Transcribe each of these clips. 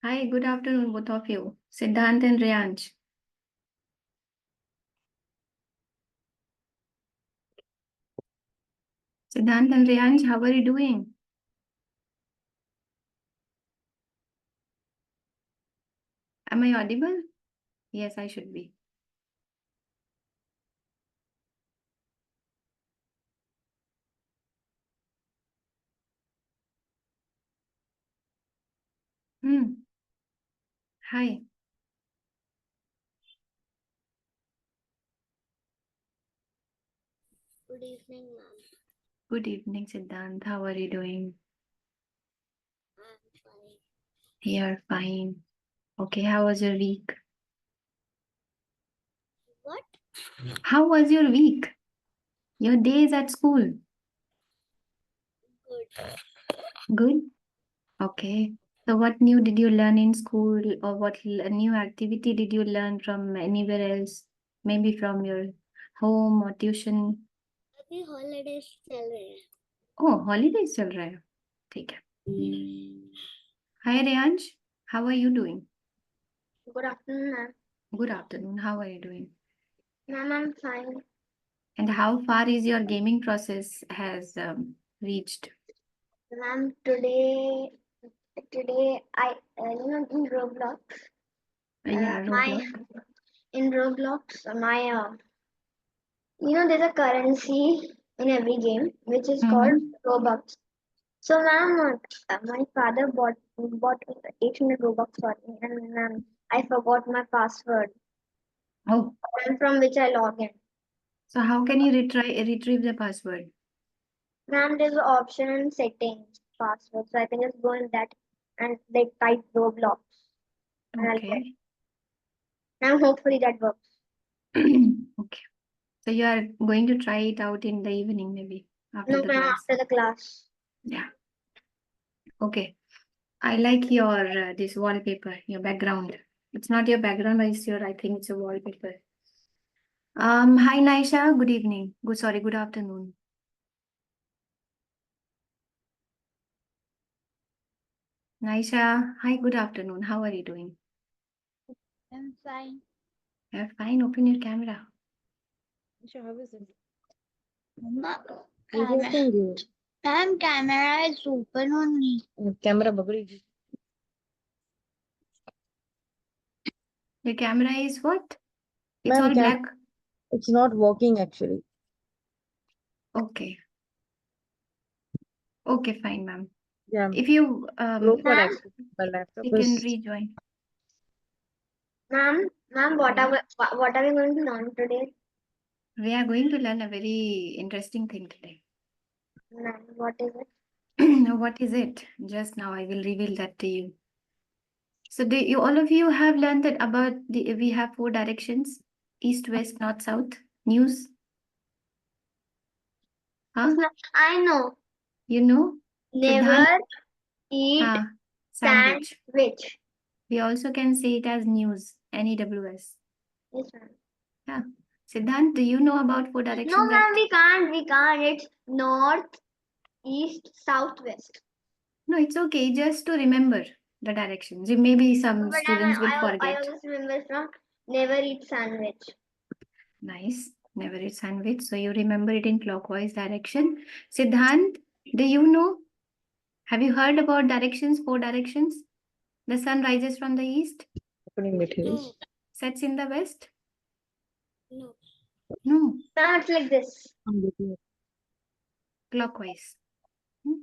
Hi, good afternoon, both of you. Siddhant and Riyansh. Siddhant and Riyansh, how are you doing? Am I audible? Yes, I should be. Hmm. Hi. Good evening, ma'am. Good evening, Siddhant. How are you doing? I'm fine. Here, fine. Okay, how was your week? What? How was your week? Your days at school? Good. Good? Okay. So, what new did you learn in school, or what new activity did you learn from anywhere else? Maybe from your home or tuition? अभी holidays चल रहे हैं. Oh, holidays चल रहा है. ठीक है. Hi, Riyansh. How are you doing? Good afternoon, ma'am. Good afternoon. How are you doing? Ma'am, I'm fine. And how far is your gaming process has reached? Ma'am, today I in Roblox. Yeah, My Roblox. in Roblox my there's a currency in every game which is called Mm-hmm. Robux. So, ma'am, my father bought 800 Robux for me, and ma'am, I forgot my password, Oh, and from which I log in. so how can you retrieve the password? Ma'am, there's an option in settings, password. So I can just go in that and they type Roblox and I'll get. Okay. And hopefully that works. Okay. So you are going to try it out in the evening, maybe after No, the ma'am, class. after the class. Yeah. Okay. I like your this wallpaper, your background. It's not your background, but it's your. I think it's a wallpaper. Hi Naisha. Good evening. Good afternoon. Naisha, hi, good afternoon. How are you doing? I'm fine. Yeah, fine. Open your camera. Sure, how is it? Ma- Camera. camera. Ma'am, camera is open only. Camera bagri. Your camera is what? It's Ma'am, all black. it's not working actually. Okay. Okay, fine, ma'am. Yeah, If you proper Ma'am, actually. My laptop you can is rejoin. ma'am, Yeah. what are we going to learn today? We are going to learn a very interesting thing today. Ma'am, what is it? What is it? Just now I will reveal that to you. So do you all of you have learned that about the we have four directions: east, west, north, south. News? Yes, Huh? ma'am. I know. You know? Siddhant? Never eat Ah, sandwich. sandwich. We also can say it as news, NEWS. Yes, ma'am. Yeah. Siddhant, do you know about four No, directions ma'am, that? we can't. We can't. It's north, east, south, west. No, it's okay. Just to remember the directions. Maybe some But students will I forget. always remember from never eat sandwich. Nice. Never eat sandwich. So you remember it in clockwise direction. Siddhant, do you know? Have you heard about directions, four directions? The sun rises from the east, opening it here. No, sets in the west. no. No, Now it's like this. I'm looking at clockwise. Hmm.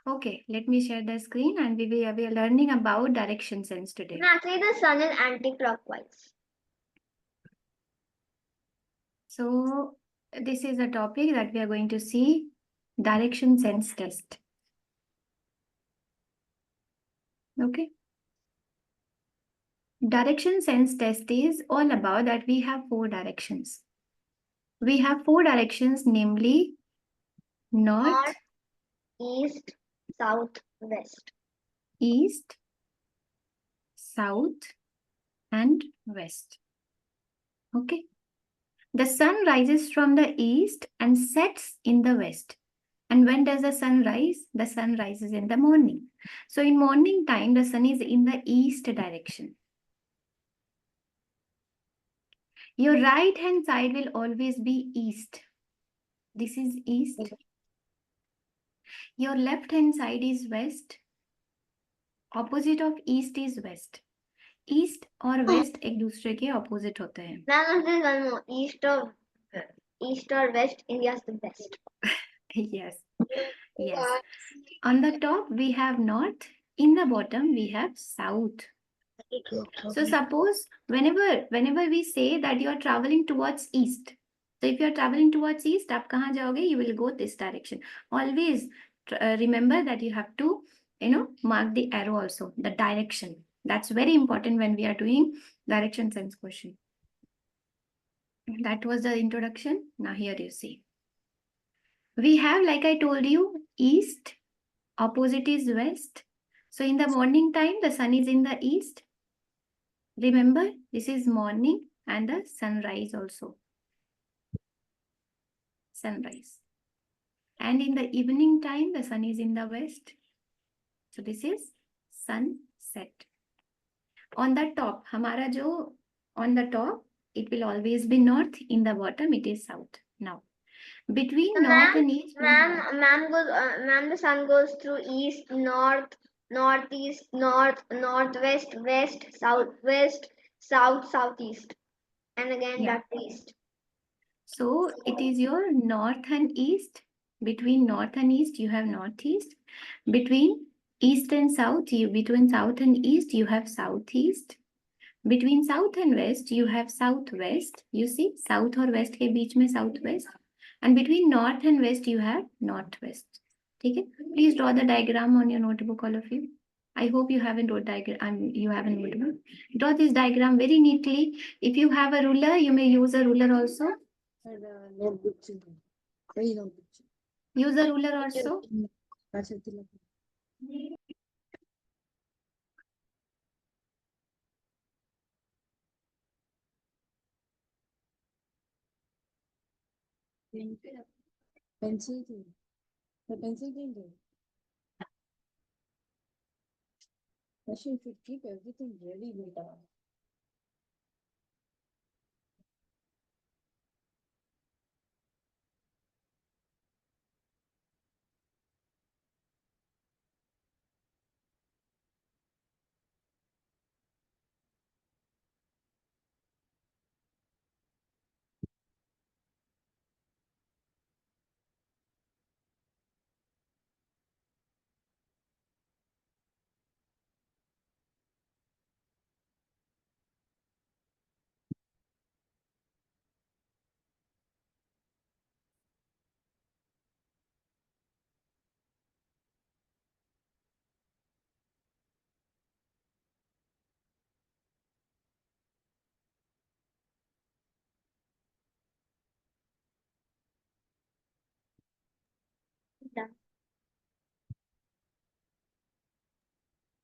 Okay, let me share the screen and we are learning about direction sense today. And actually, the sun is anti-clockwise. So this is a topic that we are going to see, direction sense test. Okay. Direction sense test is all about that we have four directions. We have four directions, namely north, North, east, south, west. east, south, and west. Okay. The sun rises from the east and sets in the west. And when does the sun rise? The sun rises in the morning. So in morning time, the sun is in the east direction. Your right hand side will always be east. This is east. Your left hand side is west. Opposite of east is west. East और waste एक दूसरे के opposite होते हैं. Ma'am, there's one more. East or west, India's the best. Yes, yes. On the top we have north. In the bottom we have south. So suppose whenever we say that you are traveling towards east. So if you are traveling towards east, आप कहाँ जाओगे? You will go this direction. Always remember that you have to, mark the arrow also, the direction. That's very important when we are doing direction sense question. That was the introduction. Now here you see. We have, like I told you, east, opposite is west. So in the morning time, the sun is in the east. Remember, this is morning and the sunrise also. Sunrise. And in the evening time, the sun is in the west. So this is sunset. On the top, on the top, it will always be north. In the bottom, it is south. Now, between north and east. Ma'am, the sun goes through east, north, northeast, north, northwest, west, southwest, south, southeast, and again back to east. So it is your north and east. Between north and east, you have northeast. Between east and south, between south and east, you have southeast. Between south and west, you have southwest. You see, south or west के बीच में southwest. And between north and west, you have northwest. ठीक है? Please draw the diagram on your notebook, all of you. I hope you haven't wrote diagram. You have a notebook. Draw this diagram very neatly. If you have a ruler, you may use a ruler also. Notebook. Use a ruler also. Pencil. The pencil thing. You should keep everything ready, beta. Done.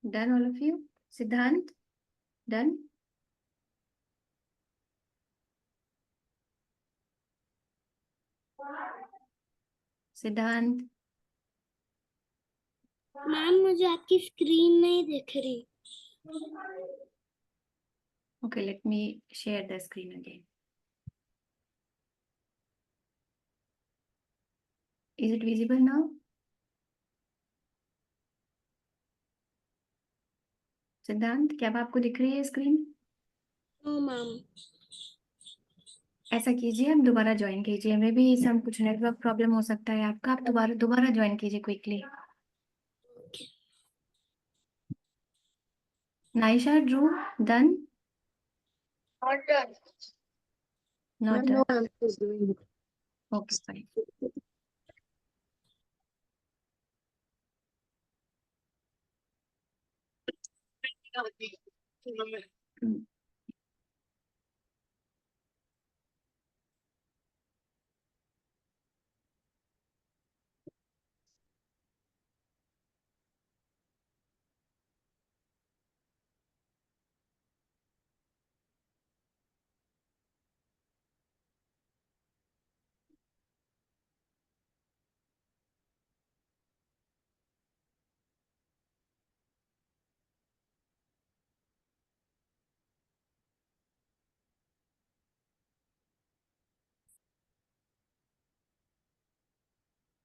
Done, all of you? Siddhant? Done? सिद्धांत. Ma'am मुझे आपकी screen नहीं दिख रही. Okay, let me share the screen again. Is it visible now? सिद्धांत, क्या अब आपको दिख रही है स्क्रीन? No ma'am. ऐसा कीजिए, आप दोबारा ज्वाइन कीजिए. मे बी सम कुछ नेटवर्क प्रॉब्लम हो सकता है आपका. आप दोबारा ज्वाइन कीजिए quickly. Naisha, Drew, done? Not done. Not No, done. I'm just doing it. Okay, fine. Mm.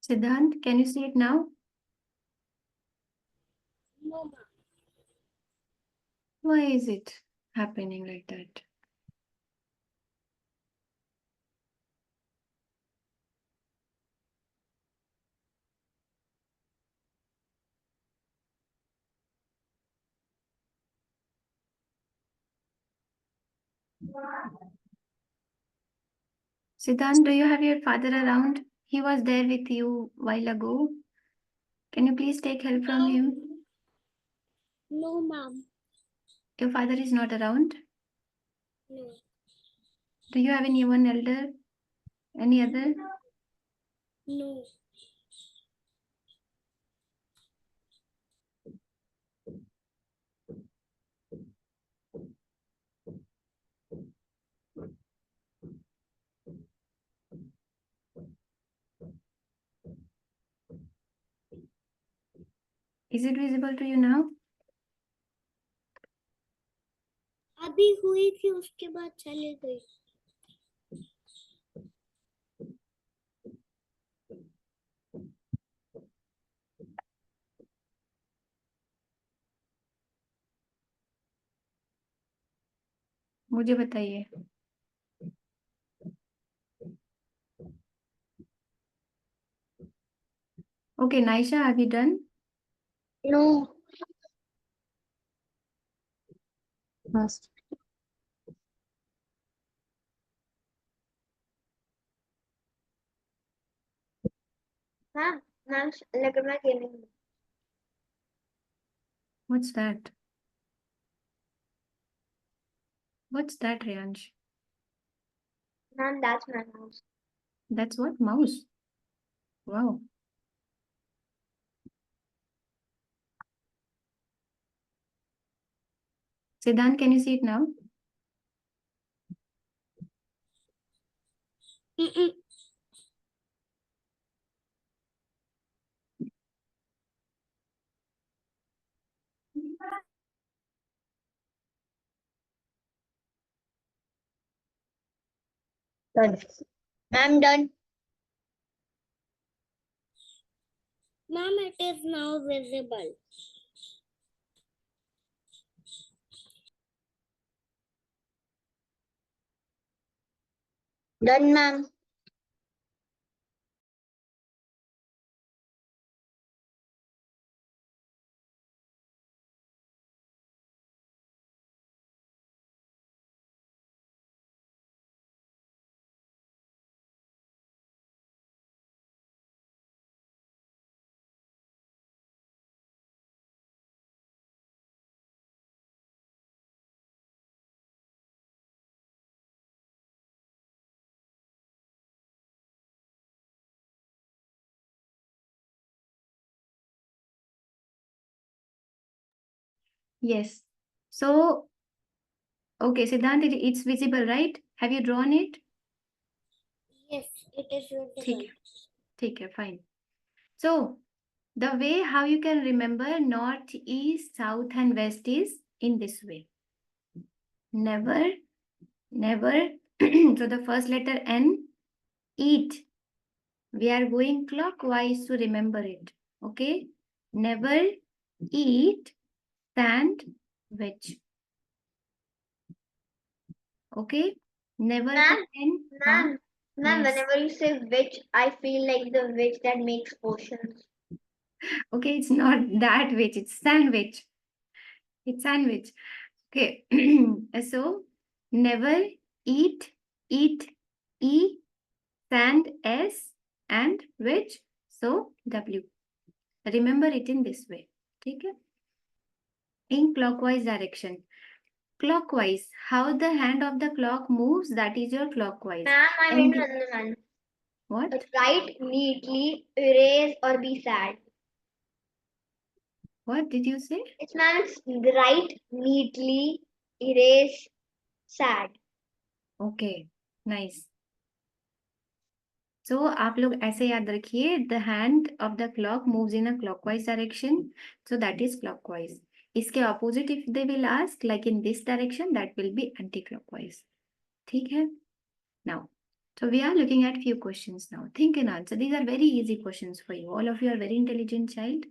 Siddhant, can you see it now? No, ma'am. Why is it happening like that? Siddhant, do you have your father around? He was there with you while ago. Can you please take help from him? No, ma'am. Your father is not around. No. Do you have anyone elder? Any other? No. Is it visible to you now? अभी हुई थी उसके बाद चली गई. मुझे बताइए. Okay, Naisha, have you done? No. First. Ma'am, look at my gaming. What's that? What's that, Riyansh? Ma'am, that's my mouse. That's what? Mouse. Wow. Siddhant, can you see it now? Mm-mm. Done. I'm done. Ma'am, it is now visible. Done, ma'am. Yes. So, okay, Siddhant, it's visible, right? Have you drawn it? Yes, it is visible. ठीक है, fine. So, the way how you can remember north, east, south, and west is in this way. Never, never. So the first letter N, eat. We are going clockwise to remember it. Okay? Never eat sandwich. Okay? Never Ma'am, can. Ma'am, Yes. whenever you say witch, I feel like the witch that makes potions. Okay, it's not that witch, it's sandwich. It's sandwich. Okay. So never eat, eat, E, sand, S, and which? So W. Remember it in this way. Okay? In clockwise direction. Clockwise. How the hand of the clock moves, that is your clockwise. Ma'am, I And made another one. what? Write neatly, erase, or be sad. What did you say? It's ma'am, it's write neatly, erase, sad. Okay. Nice. So आप लोग ऐसे याद रखिए, the hand of the clock moves in a clockwise direction, so that is clockwise. इसके opposite if they will ask like in this direction, that will be anti-clockwise. ठीक है? Now So we are looking at few questions now. Think and answer. These are very easy questions for you. All of you are very intelligent child.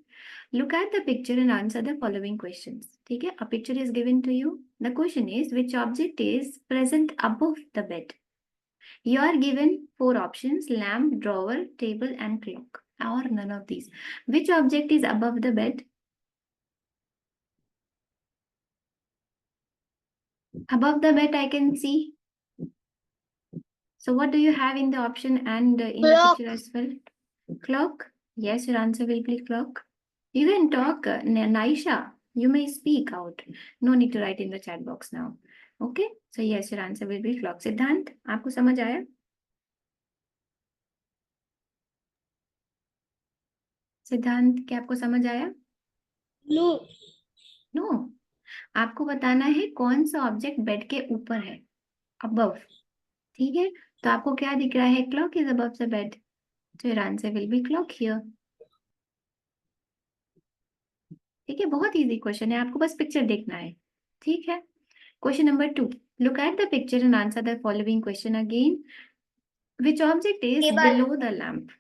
Look at the picture and answer the following questions. Okay, a picture is given to you. The question is, which object is present above the bed? You are given four options: lamp, drawer, table, and clock, or none of these. Which object is above the bed? Above the bed, I can see. So what do you have in the option and in the Clock. picture as well? Clock. Yes, your answer will be clock. You can talk, Naisha. You may speak out. No need to write in the chat box now. Okay. So yes, your answer will be clock. सिद्धांत, आपको समझ आया? सिद्धांत, क्या आपको समझ आया? No. No. आपको बताना है कौन सा ऑब्जेक्ट बेड के ऊपर है, अबव. ठीक है, तो आपको क्या दिख रहा है? Clock is above the bed. तो your answer will be clock here. ठीक है, बहुत इजी क्वेश्चन है, आपको बस पिक्चर देखना है. ठीक है. Question number 2. Look at the picture and answer the following question again. Which object is Table. below the lamp?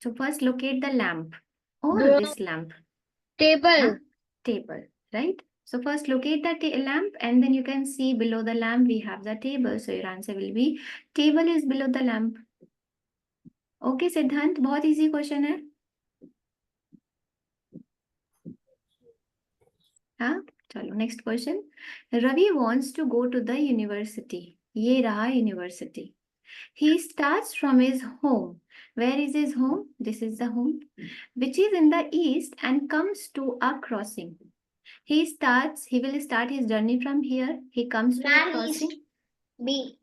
So first locate the lamp or this lamp. Table. Huh? Table, right? So first locate the lamp and then you can see below the lamp we have the table. So your answer will be table is below the lamp. Okay, Siddhant, बहुत easy question है. हाँ, चलो next question. Ravi wants to go to the university. ये रहा university. He starts from his home. Where is his home? This is the home, which is in the east and comes to a crossing. He will start his journey from here. He comes to a Man crossing. east. B.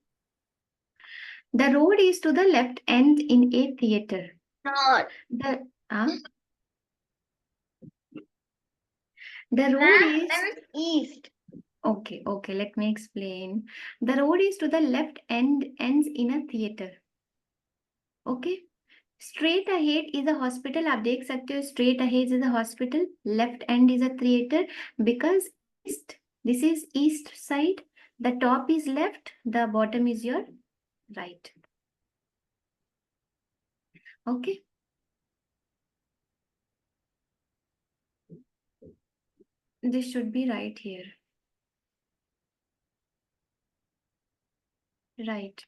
The road is to the left end in a theater. North. The road Man is east. okay, let me explain. The road is to the left end ends in a theater. Okay. Straight ahead is a hospital. आप देख सकते हो, straight ahead is a hospital, left end is a theater, because east, this is east side, the top is left, the bottom is your right. Okay. This should be right here. Right.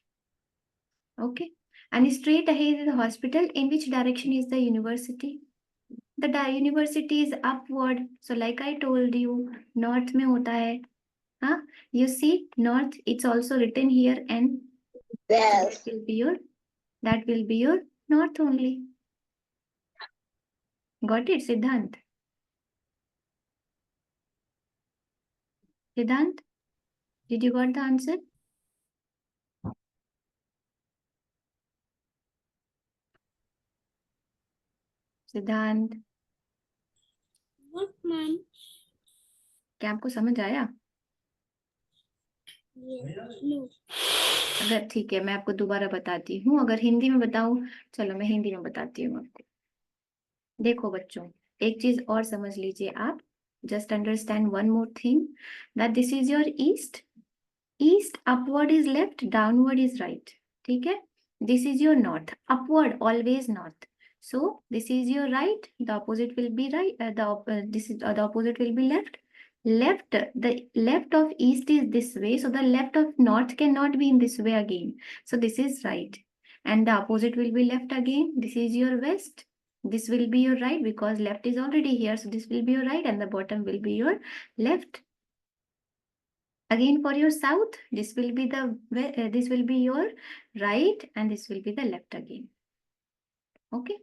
Okay. And straight ahead is the hospital. In which direction is the university? The university is upward. So like I told you, north में होता है. Huh? You see north, it's also written here and Yes. so that will be your north only. Got it, Siddhant? Siddhant, did you got the answer? सिद्धांत, What, ma'am? क्या आपको समझ आया? Yes. No. अगर ठीक है, मैं आपको दोबारा बताती हूँ. अगर हिंदी में बताऊं, चलो मैं हिंदी में बताती हूँ आपको. देखो बच्चों, एक चीज और समझ लीजिए आप. Just understand one more thing, that this is your east. East upward is left, downward is right. ठीक है. This is your north, upward always north. So this is your right, the opposite will be right, the opposite will be left. The left of east is this way, so the left of north cannot be in this way again. So this is right, and the opposite will be left again. This is your west. This will be your right because left is already here, so this will be your right, and the bottom will be your left. Again for your south, this will be this will be your right, and this will be the left again. Okay.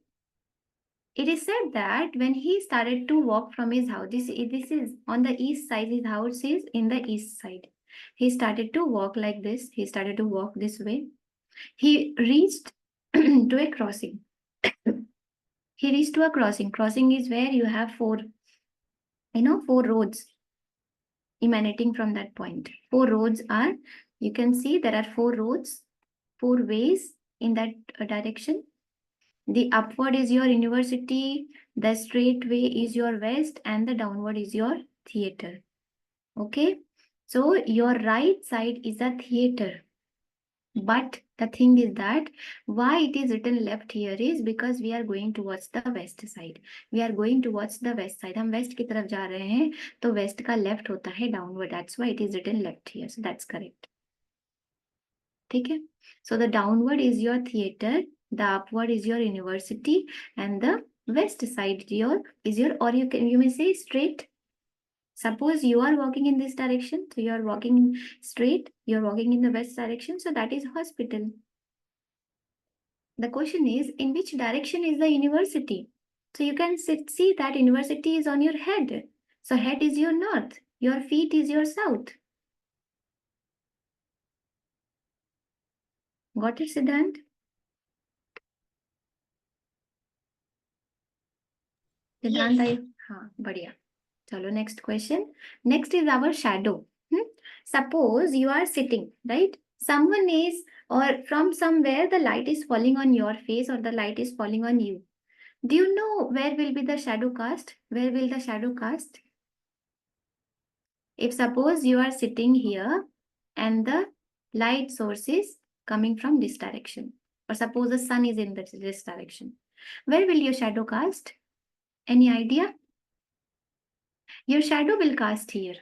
It is said that when he started to walk from his house, this is on the east side, his house is in the east side. He started to walk like this. He started to walk this way. He reached to a crossing. He reached to a crossing. Crossing is where you have four roads emanating from that point. Four roads are, you can see there are four roads, four ways in that direction. The upward is your university, the straight way is your west, and the downward is your theater. Okay, so your right side is a theater, but The thing is that why it is written left here is because we are going towards the west side. We are going towards the west side. हम west की तरफ जा रहे हैं तो west का left होता है downward. That's why it is written left here. So that's correct. ठीक है? So the downward is your theater, the upward is your university, and the west side is your or you may say straight. Suppose you are walking in this direction, so you are walking straight, you are walking in the west direction, so that is hospital. The question is, in which direction is the university? So you can see that university is on your head. So head is your north, your feet is your south. Got it, Siddhant? Siddhant, Yes. हाँ बढ़िया. चलो next question. Next is our shadow. Suppose you are sitting, right? Someone is, or from somewhere the light is falling on your face or the light is falling on you. Do you know where will be the shadow cast? Where will the shadow cast? If suppose you are sitting here and the light source is coming from this direction, or suppose the sun is in this direction, where will your shadow cast? Any idea? Your shadow will cast here.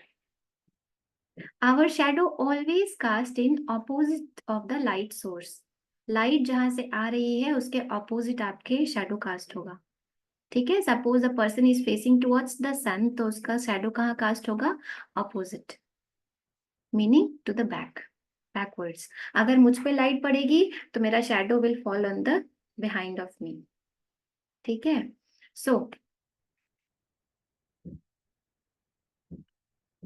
Our shadow always cast in opposite of the light source. Light जहां से आ रही है उसके opposite आपके shadow cast होगा. ठीक है? Suppose the person is facing towards the sun, तो उसका शैडो कहाँ कास्ट होगा? Opposite, meaning to the backwards. अगर मुझ पे लाइट पड़ेगी तो मेरा shadow will fall on the behind of me. ठीक है? So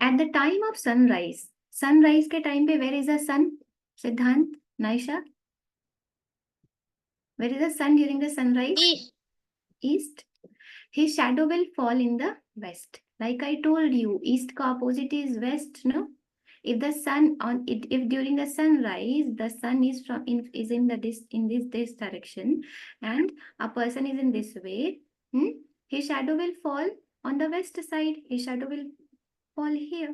at the time of sunrise, sunrise के टाइम पे where is the sun? Siddhant, Naisha, where is the sun during the sunrise? East. East. His shadow will fall in the west. Like I told you, east ka opposite is west, no? If the sun on it, if during the sunrise the sun is in this direction, and a person is in this way, his shadow will fall on the west side. His shadow will fall here.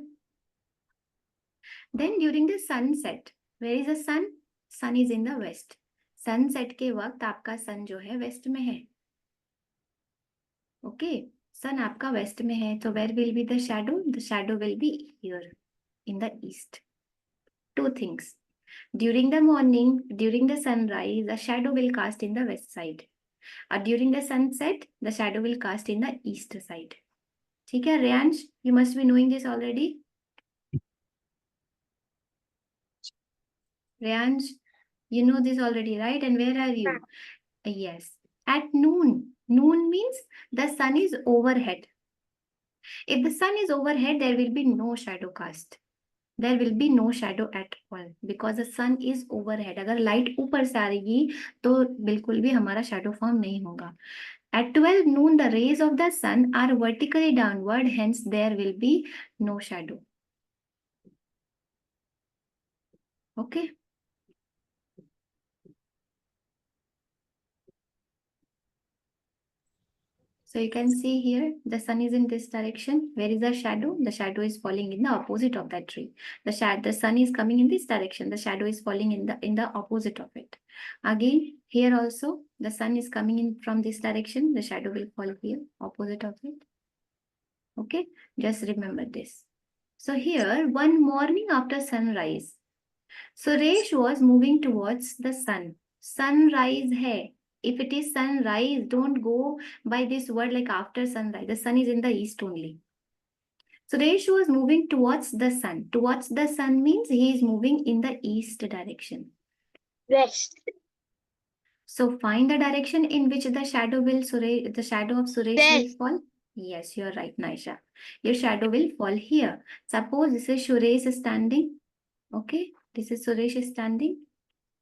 Then during the sunset, where is the sun? Sun is in the west. Sunset के वक्त आपका सन जो है waste में है. Okay, सन आपका waste में है, तो where will be the shadow will be here in the east. Two things. During the morning, during the sunrise, the shadow will cast in the west side. During the sunset, the shadow will cast in the east side. ठीक है Reyansh, you must be knowing this already. Reyansh, you know this already, right? And where are you? Yes. At noon. Noon means the sun is overhead. If the sun is overhead, there will be no shadow cast. There will be no shadow at all because the sun is overhead. अगर light ऊपर से आ रही तो बिल्कुल भी हमारा shadow form नहीं होगा. At 12 noon, the rays of the sun are vertically downward, hence there will be no shadow. Okay. So you can see here, the sun is in this direction. Where is the shadow? The shadow is falling in the opposite of that tree. The sun is coming in this direction. The shadow is falling in the opposite of it. Again, here also, the sun is coming in from this direction. The shadow will fall here, opposite of it. Okay, just remember this. So here, one morning after sunrise, Suresh was moving towards the sun. Sunrise hai. If it is sunrise, don't go by this word like after sunrise. The sun is in the east only. Suresh was moving towards the sun. Towards the sun means he is moving in the east direction. West. So find the direction in which the shadow of Suresh will fall. Yes, you are right, Naisha. Your shadow will fall here. Suppose this is Suresh standing. Okay, this is Suresh standing.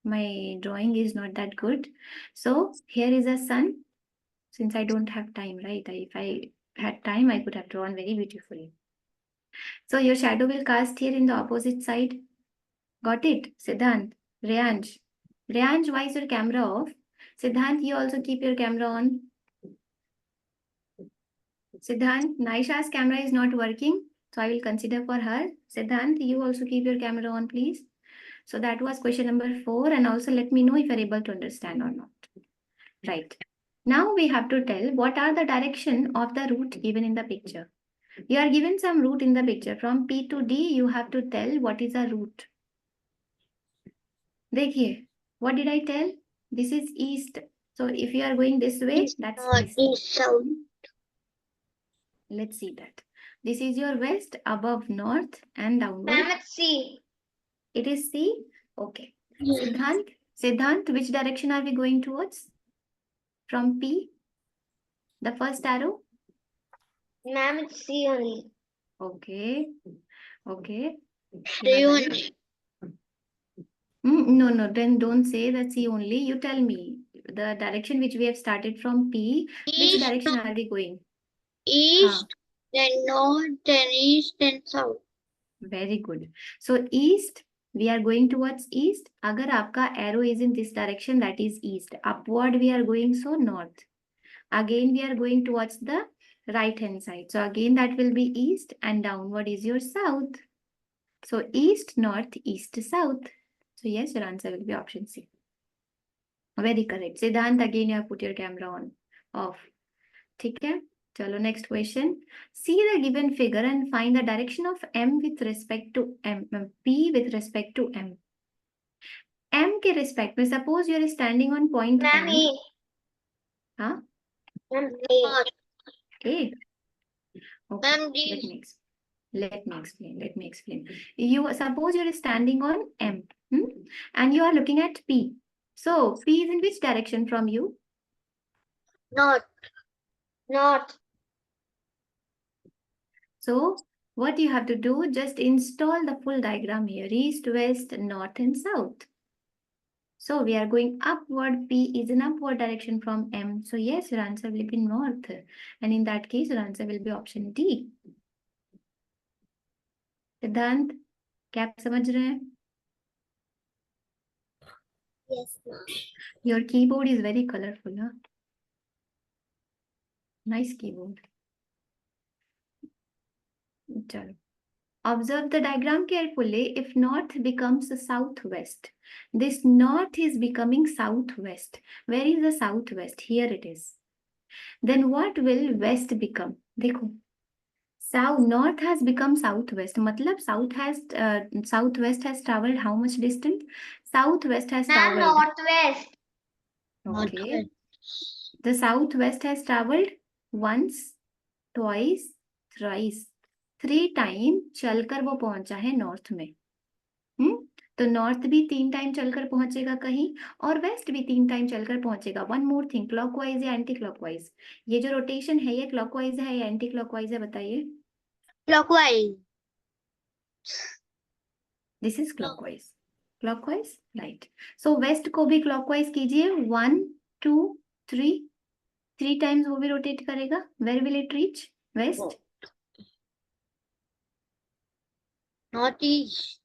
My drawing is not that good. So here is a sun. Since I don't have time, right? If I had time, I could have drawn very beautifully. So your shadow will cast here in the opposite side. Got it? Siddhant, Reyansh. Reyansh, why is your camera off? Siddhant, you also keep your camera on. Siddhant, Naisha's camera is not working, so I will consider for her. Siddhant, you also keep your camera on, please. So that was question number 4, and also let me know if you're able to understand or not. Right. Now we have to tell what are the direction of the route given in the picture. You are given some route in the picture. From P to D, you have to tell what is the route. देखिए, what did I tell? This is east. So if you are going this way, that's east. East, south. Let's see that. This is your west, above north and downward. Ma'am, it's C. It is C. Okay. Yes. Siddhant, which direction are we going towards? From P, the first arrow. Ma'am, it's C only. Okay. Okay. C You are only. right. No, then don't say that C only. You tell me the direction which we have started from P. Which East, direction are we going? east, then north, then east, then south. Very good. So east, we are going towards east. अगर आपका arrow is in this direction, that is east. Upward we are going, so north. Again we are going towards the right hand side. So again that will be east, and downward is your south. So east, north, east, south. So yes, your answer will be option C. Very correct. Siddhant, again you have put your camera on, off. ठीक है? चलो next question. See the given figure and find the direction of M with respect to P with respect to M. M के respect में suppose you are standing on point Ma'am, M. A. हाँ? Ma'am, A. North. A. Okay. Ma'am, D. Let me explain. You suppose you are standing on M, and you are looking at P. So P is in which direction from you? North. North. So what you have to do, just install the full diagram here, east, west, north and south. So we are going upward. P is in upward direction from M. So yes, your answer will be north. And in that case, your answer will be option D. सिद्धांत, क्या आप समझ रहे हैं? Yes, ma'am. Your keyboard is very colorful, huh? Nice keyboard. चलो. Observe the diagram carefully. If north becomes southwest, this north is becoming southwest. Where is the southwest? Here it is. Then what will west become? देखो, north has become southwest. मतलब southwest has traveled how much distance? Southwest has Ma'am, traveled. northwest. Okay. The southwest has traveled once, twice, thrice. 3 time चलकर वो पहुंचा है north में. तो north भी 3 time चलकर पहुंचेगा कहीं, और वेस्ट भी 3 टाइम चलकर पहुंचेगा. वन मोर थिंग, क्लॉकवाइज या एंटी क्लॉकवाइज? ये जो रोटेशन है, ये क्लॉकवाइज है या एंटी क्लॉकवाइज है, बताइए. Clockwise. This is clockwise. Clockwise, right. So west को भी क्लॉकवाइज कीजिए. 1 2 3 टाइम्स वो भी रोटेट करेगा. Where will it reach? West. Northeast.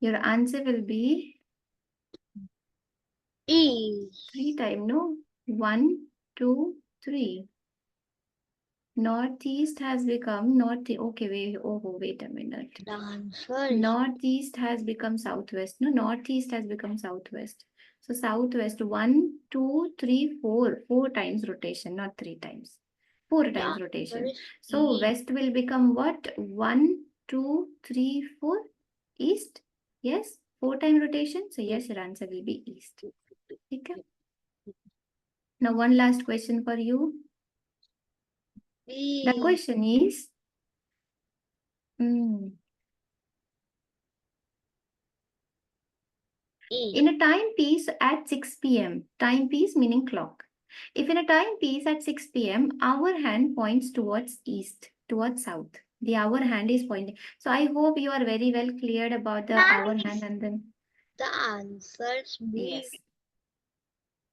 Your answer will be East. 3 times, no? 1 2 3. Northeast has become okay, wait a minute. The answer is Northeast has become southwest. No, northeast has become southwest. So southwest, 1 2 3 4. 4 times rotation, not 3 times. 4 times rotation. So west will become what? 1 2 3 4. East. Yes, 4 time rotation. So yes, your answer will be east. Okay. Now one last question for you. The B. question is, East. in a timepiece at 6 p.m., timepiece meaning clock. If in a timepiece at 6 p.m., our hand points towards east, towards south. The hour hand is pointing. So I hope you are very well cleared about the hour hand and then. The answer is B. Yes.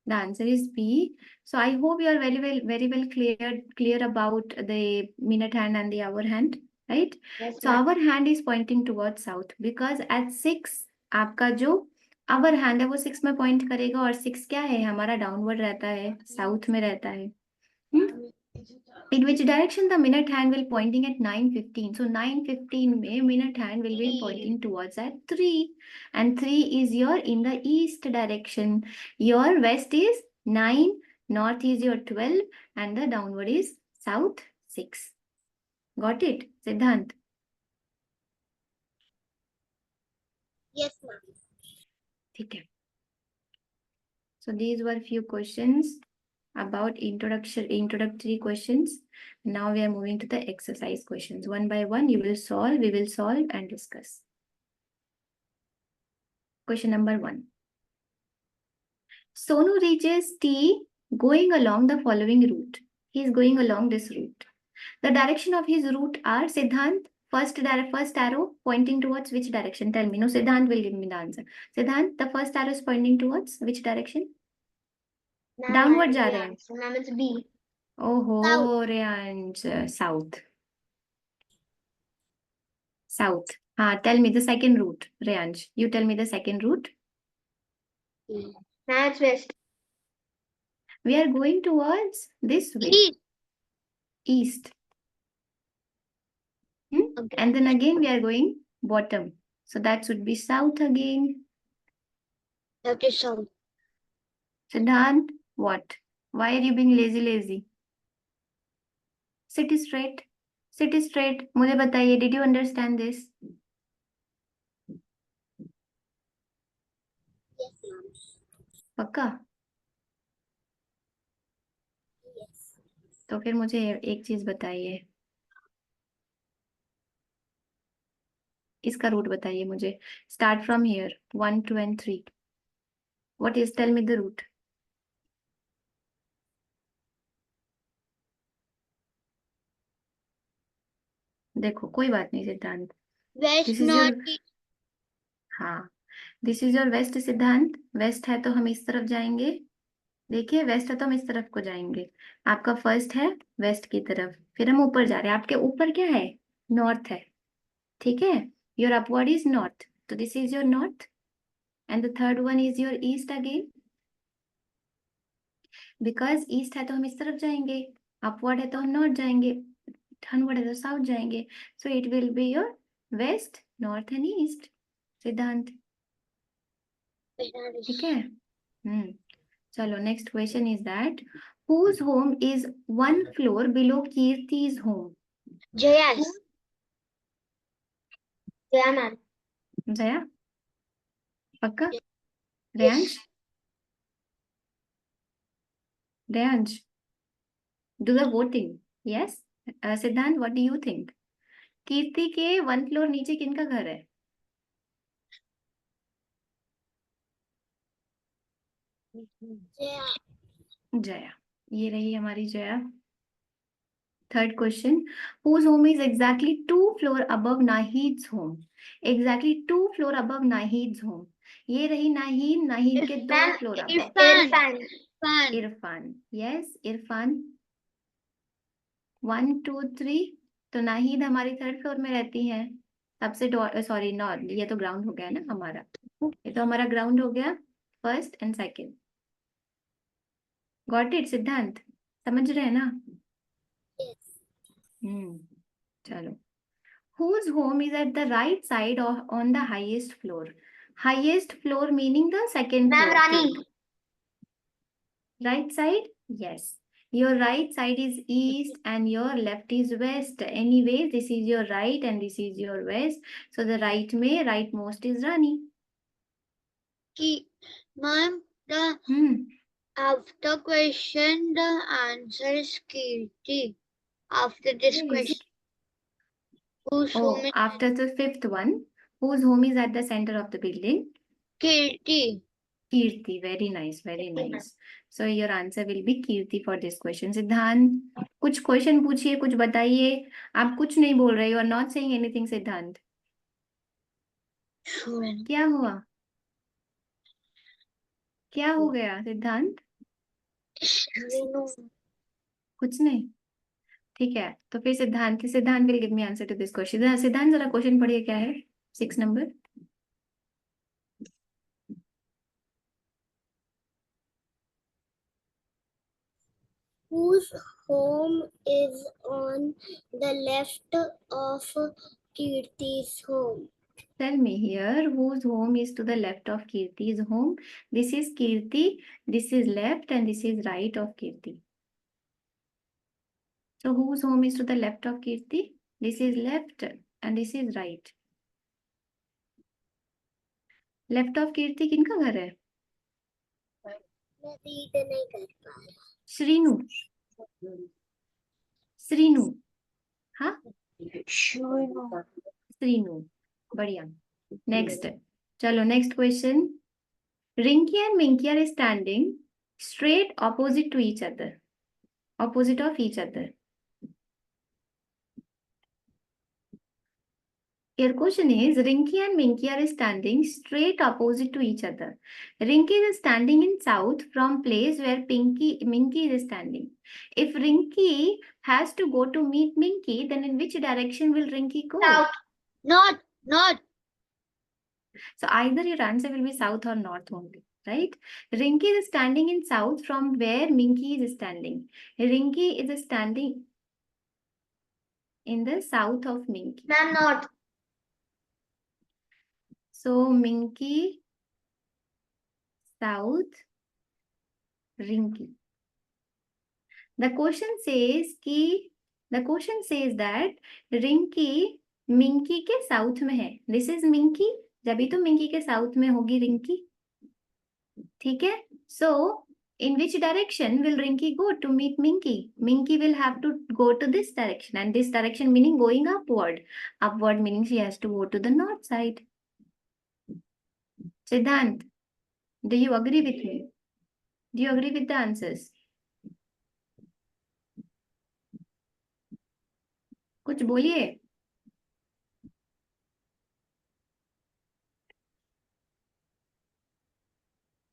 The answer is B. So I hope you are very well clear about the minute hand and the hour hand, right? Yes, So ma'am. our hand is pointing towards south because at 6 आपका जो our hand है वो 6 में point करेगा, और 6 क्या है? हमारा downward रहता है, south में रहता है. In which direction the minute hand will pointing at 9:15? So 9:15 में minute hand will be pointing towards at 3. And 3 is your in the east direction. Your west is 9, north is your 12, and the downward is south 6. Got it, Siddhant? Yes, ma'am. ठीक है. So these were few questions about introductory questions. Now we are moving to the exercise questions. One by one, we will solve and discuss. Question number 1. Sonu reaches T going along the following route. He is going along this route. The direction of his route are, Siddhant, first arrow pointing towards which direction? Tell me. No, Siddhant will give me the answer. Siddhant, the first arrow is pointing towards which direction? Ma'am, Downward जा रहे हैं. Ma'am, it's B. Oh, Reanj, south. South. Tell me the second route, Reanj. You tell me the second route. Ma'am, it's west. We are going towards this way. East. Okay. And then again we are going bottom. So that should be south again. That is south. Siddhant, what? Why are you being lazy? Sit straight. Sit straight. मुझे बताइए, did you understand this? Yes, ma'am. पक्का? Yes. तो फिर मुझे एक चीज बताइए. इसका रूट बताइए मुझे. Start from here. 1, 2 and 3. What is? Tell me the route. देखो कोई बात नहीं सिद्धांत. West, This is north, your हाँ. This is your west सिद्धांत. वेस्ट है तो हम इस तरफ जाएंगे. देखिए वेस्ट है तो हम इस तरफ को जाएंगे. आपका फर्स्ट है वेस्ट की तरफ. फिर हम ऊपर जा रहे हैं. आपके ऊपर क्या है? नॉर्थ है. ठीक है. Your upward is north. तो this is your north. And the third one is your east again. Because east है तो हम इस तरफ जाएंगे. अपवर्ड है तो हम नॉर्थ जाएंगे. डाउनवर्ड है तो साउथ जाएंगे. So it will be your west, north and east. Siddhant. ठीक है. चलो next question is that whose home is one floor below Kirti's home? Jaya's. Yeah, ma'am. Jaya पक्का? Yes. Reyansh. Reyansh do the voting. Yes. सिद्धांत what do you think? कीर्ति के 1 floor नीचे किनका घर है? Jaya. जया. ये रही हमारी Jaya. Third question whose home is exactly 2 floor above Nahid's home? Exactly 2 floor above Nahid's home. ये रही नाहीद. नाहीद के 2 Ma'am, floor above. Irfan. Fan. Irfan. Yes Irfan. 1, 2, 3. तो नाहीद हमारी थर्ड फ्लोर में रहती है. सबसे सॉरी नॉट, ये तो ग्राउंड हो गया ना हमारा. ये तो हमारा ग्राउंड हो गया. First and second. Got it सिद्धांत? समझ रहे हैं ना? Yes. चलो. Whose home is at the right side or on the highest floor? Highest floor meaning the second Ma'am, floor. Rani. Think. Right side? Yes. Your right side is east and your left is west. Anyway, this is your right and this is your west. So the rightmost is Rani. Ma'am, after question, the answer is Kirti. After this question, whose home is After the fifth one, whose home is at the center of the building? Kirti? Kirti. Very nice, very nice. So your answer will be Kirti for this question. सिद्धांत कुछ question पूछिए, कुछ बताइए. आप कुछ नहीं बोल रहे. You are not saying anything, सिद्धांत. क्या हुआ? क्या हो गया सिद्धांत? कुछ नहीं. ठीक है. तो फिर Siddhant will give me answer to this question. Siddhant जरा क्वेश्चन पढ़िए क्या है. 6 number. Whose home is on the left of Kirti's home. Tell me here, whose home is to the left of Kirti's home? This is Kirti, this is left, and this is right of Kirti. So whose home is to the left of Kirti? This is left and this is right. Left of Kirti किनका घर है? मैं read नहीं कर पा रहा. श्रीनु. श्रीनु. हाँ? श्रीनु. बढ़िया. Next. चलो next question. Rinky and Minky are standing straight opposite to each other. Opposite of each other. Your question is, Rinky and Minky are standing straight opposite to each other. Rinky is standing in south from place where Minky is standing. If Rinky has to go to meet Minky, then in which direction will Rinky go? South. North. So either your answer will be south or north only, right? Rinky is standing in south from where Minky is standing. Rinky is standing in the south of Minky. Ma'am, north. So Minky, south, Rinky. The question says that Rinky Minky के south में है. This is Minky. जब तो Minky के south में होगी Rinky. ठीक है? So in which direction will Rinky go to meet Minky? Minky will have to go to this direction, and this direction meaning going upward. Upward meaning she has to go to the north side. Siddhant, do you agree with me? Do you agree with the answers? कुछ बोलिए.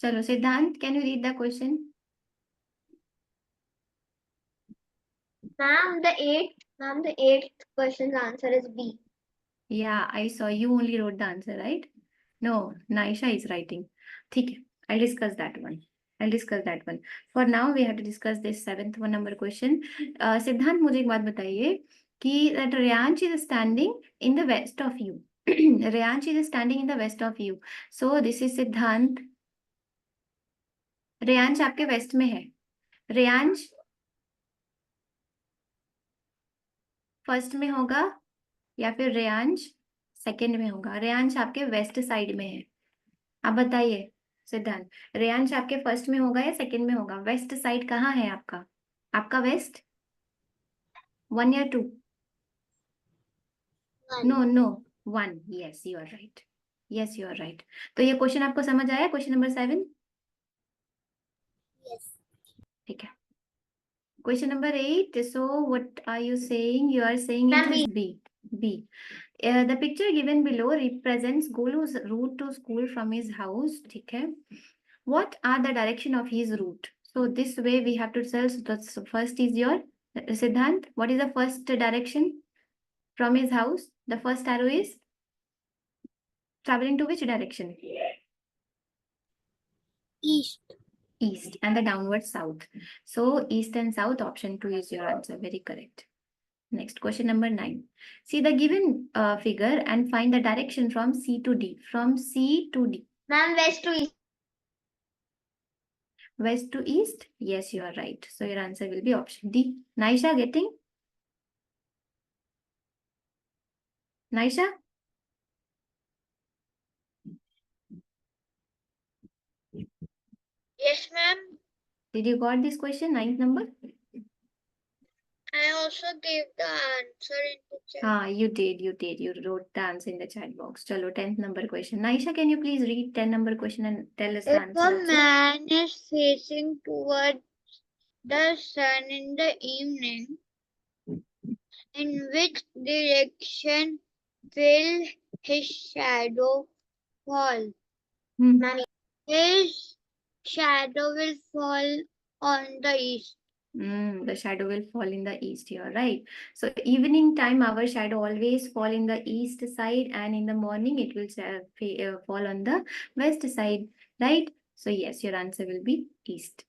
चलो सिद्धांत, can you read the question? Ma'am, the eighth question's answer is B. Yeah, I saw you only wrote the answer, right? No, Naisha is writing. ठीक है, I'll discuss that one. For now, we have to discuss this 7th number question. सिद्धांत, मुझे एक बात बताइए कि that Riyansh is standing in the west of you. Riyansh is standing in the west of you. So this is सिद्धांत. Riyansh आपके west में है. Riyansh first में होगा या फिर रेयांश सेकंड में होगा? रेयांश आपके वेस्ट साइड में है. आप बताइए सिद्धांत, रेयांश आपके फर्स्ट में होगा या सेकंड में होगा? वेस्ट साइड कहाँ है आपका? आपका वेस्ट 1 या 2? No 1. Yes you are right. तो ये क्वेश्चन आपको समझ आया? Question number 7. Yes. ठीक है. Question number 8. So what are you saying? You are saying it is B. The picture given below represents Golu's route to school from his house. ठीक है. What are the direction of his route? So this way we have to tell. So first is your Siddhant. What is the first direction from his house? The first arrow is traveling to which direction? East and the downward south. So east and south, option 2 is your answer. Very correct. Next, question number 9. See the given figure and find the direction from C to D. From C to D. Ma'am, west to east. West to east? Yes, you are right. So your answer will be option D. Naisha, getting? Naisha? Yes, ma'am. Did you got this question, 9th number? I also gave the answer in the chat. You did. You wrote the answer in the chat box. Chalo, 10th number question. Naisha, can you please read 10 number question and tell us the If answer a also? man is facing towards the sun in the evening, in which direction will his shadow fall? Ma'am, His shadow will fall on the east. The shadow will fall in the east. You're right. So evening time, our shadow always fall in the east side, and in the morning it will fall on the west side, right? So yes, your answer will be east.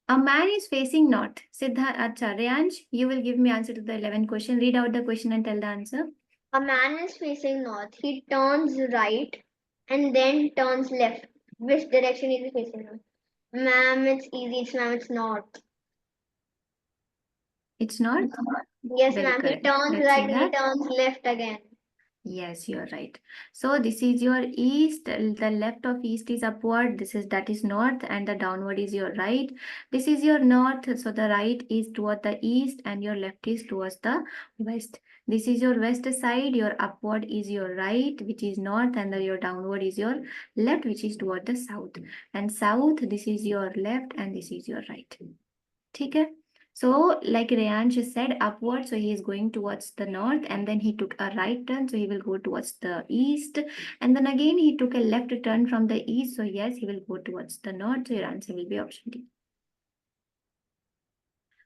A man is facing north. Siddharth, acha, Reyansh, you will give me answer to the 11th question. Read out the question and tell the answer. A man is facing north. He turns right and then turns left. Which direction is he facing now? Ma'am, it's easy. Ma'am, it's north. It's north? Yes, Very ma'am. He correct. turns Let's right see and he that. turns left again. Yes, you're right. So this is your east. The left of east is upward. That is north, and the downward is your right. This is your north. So the right is toward the east, and your left is towards the west. This is your west side. Your upward is your right, which is north, and your downward is your left, which is toward the south. And south, this is your left, and this is your right. Okay. So, like Reyansh said, upward, so he is going towards the north, and then he took a right turn, so he will go towards the east, and then again he took a left turn from the east, so yes, he will go towards the north, so your answer will be option D.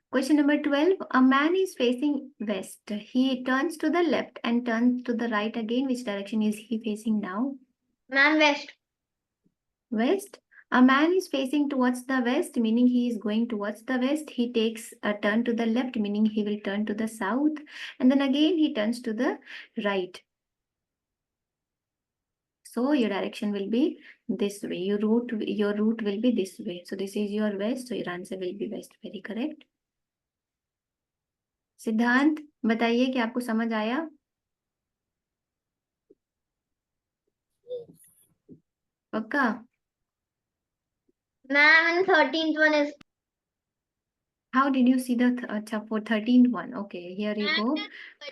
Question number 12, a man is facing west. He turns to the left and turns to the right again. Which direction is he facing now? Ma'am, west. West. A man is facing towards the west, meaning he is going towards the west. He takes a turn to the left, meaning he will turn to the south. And then again he turns to the right. So your direction will be this way. Your route will be this way. So this is your west. So your answer will be west. Very correct. सिद्धांत बताइए कि आपको समझ आया? पक्का? Ma'am, and 13th one is. How did you see the for 13th one? Okay, here you go.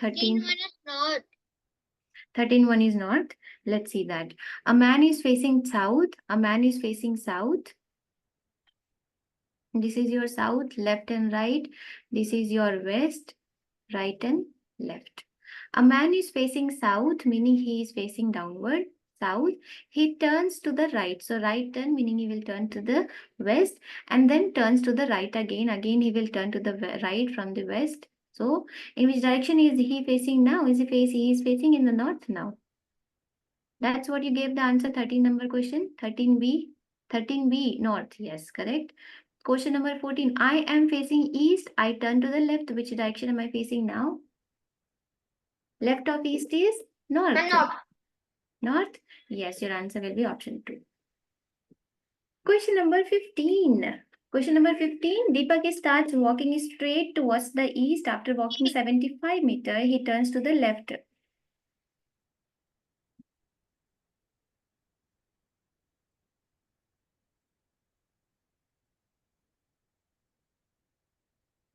13th 13 one is north. 13 one is north. Let's see that. A man is facing south. A man is facing south. This is your south, left and right. This is your west, right and left. A man is facing south, meaning he is facing downward, south. He turns to the right. So right turn, meaning he will turn to the west and then turns to the right again. Again, he will turn to the right from the west. So in which direction is he facing now? He is facing in the north now. That's what you gave the answer, 13 number question, 13B. 13B, north. Yes, correct. Question number 14. I am facing east. I turn to the left. Which direction am I facing now? Left of east is north. And north. North? Yes, your answer will be option 2. Question number 15. Question number 15. Deepak starts walking straight towards the east. After walking 75 meters, he turns to the left.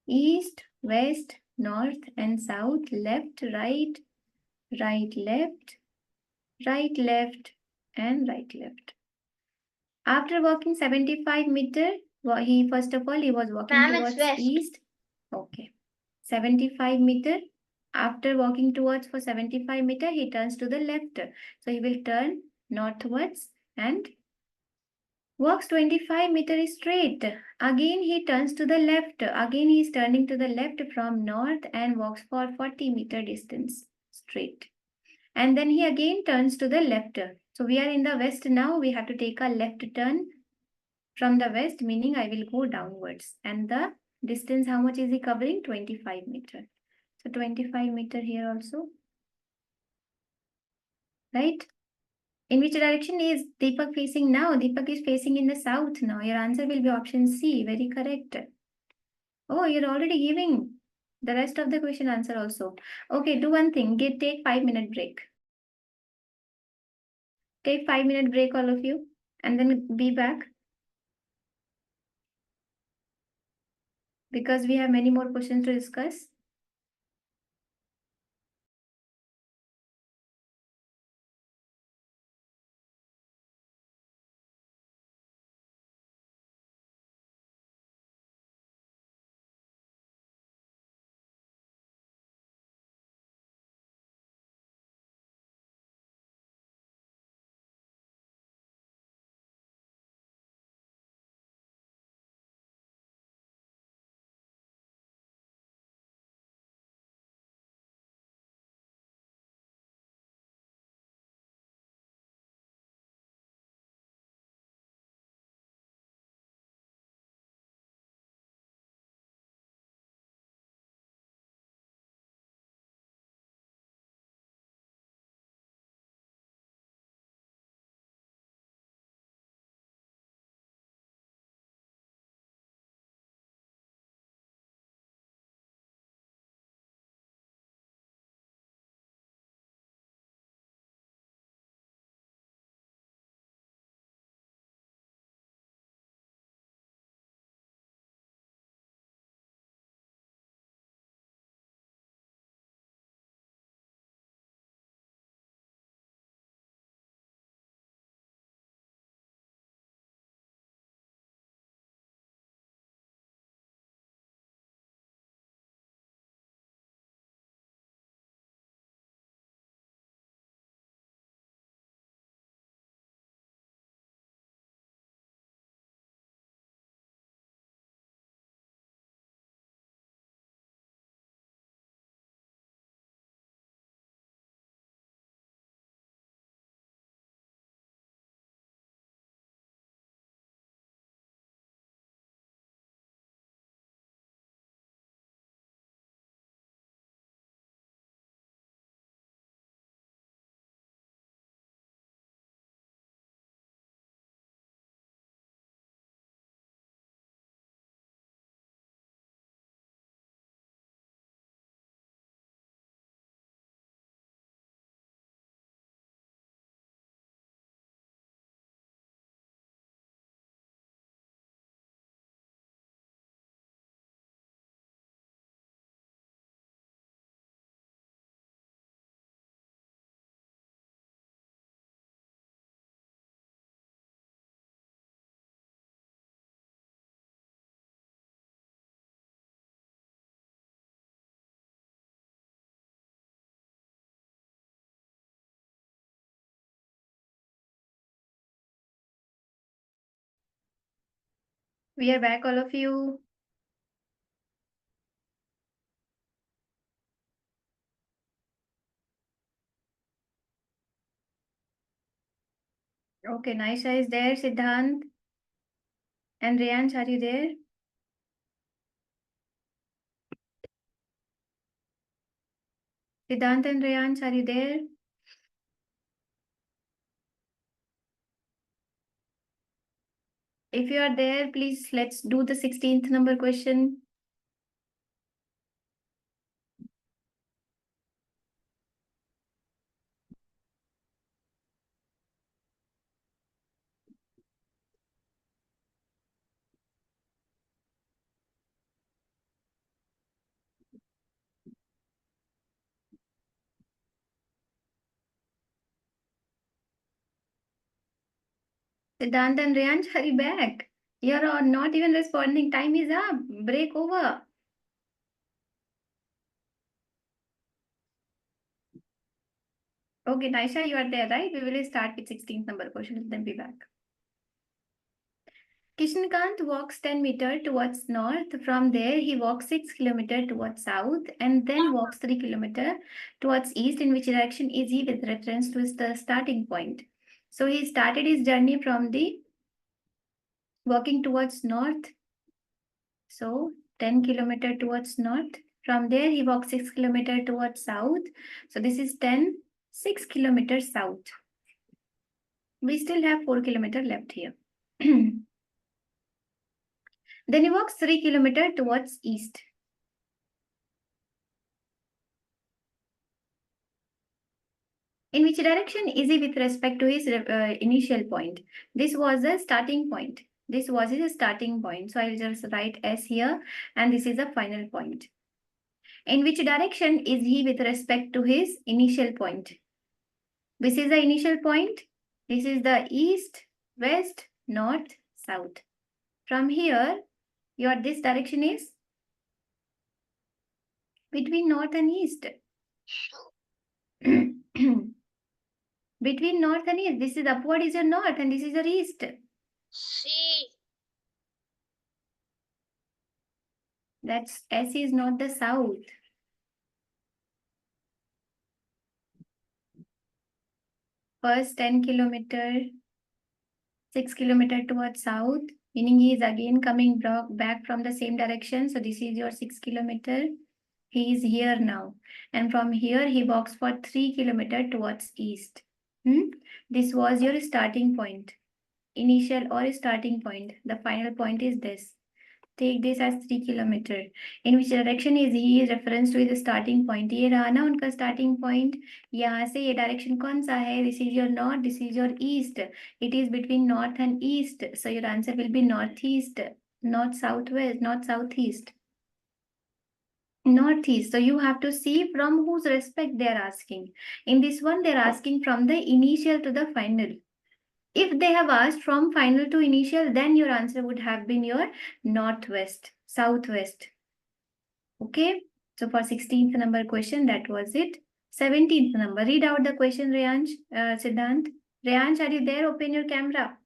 East, west, north and south, left, right, right, left, right, left, and right, left. After walking 75 meters, he first of all, he was walking Ma'am, it's towards west. east. Okay. 75 meters. After walking towards for 75 meters, he turns to the left. So he will turn northwards and walks 25 meters straight. Again, he turns to the left. Again, he is turning to the left from north and walks for 40-meter distance straight. And then he again turns to the left. So we are in the west now. We have to take a left turn from the west, meaning I will go downwards. And the distance, how much is he covering? 25 meters. So 25 meters here also. Right? In which direction is Deepak facing now? Deepak is facing in the south now. Your answer will be option C. Very correct. Oh, you're already giving the rest of the question answer also. Okay, do one thing. Take 5-minute break. Take 5-minute break, all of you, and then be back. Because we have many more questions to discuss. We are back, all of you. Okay, Naisha is there, Siddhant. And Riyansh, are you there? Siddhant and Riyansh, are you there? If you are there, please let's do the 16th number question. Siddhant and Riyansh, hurry back. You're not even responding. Time is up. Break over. Okay, Naisha, you are there, right? We will start with 16th number question, then be back. Kishankant walks 10 meters towards north. From there, he walks 6 kilometers towards south and then walks 3 kilometers towards east. In which direction is he with reference to the starting point? So he started his journey from the walking towards north. So 10 kilometers towards north. From there, he walks 6 kilometers towards south. So this is 6 kilometers south. We still have 4 kilometers left here. Then he walks 3 kilometers towards east. In which direction is he with respect to his initial point? This was a starting point. This was his starting point. So I'll just write S here, and this is a final point. In which direction is he with respect to his initial point? This is the initial point. This is the east, west, north, south. From here, your this direction is between north and east. Between north and east, this is upward is your north and this is your east. C. That's S is not the south. First 10 kilometer, 6 kilometer towards south, meaning he is again coming back from the same direction. So this is your 6 kilometer. He is here now. And from here, he walks for 3 kilometer towards east. This was your starting point. Initial or starting point. The final point is this. Take this as 3 kilometer. In which direction is he reference to the starting point? ये रहा ना उनका starting point. यहाँ से ये direction कौन सा है? This is your north, this is your east. It is between north and east. So your answer will be northeast, not southwest, not southeast. Northeast. So you have to see from whose respect they are asking. In this one, they are asking from the initial to the final. If they have asked from final to initial, then your answer would have been your northwest, southwest. Okay. So for 16th number question, that was it. 17th number. Read out the question, Riyansh, Siddhant. Riyansh, are you there? Open your camera.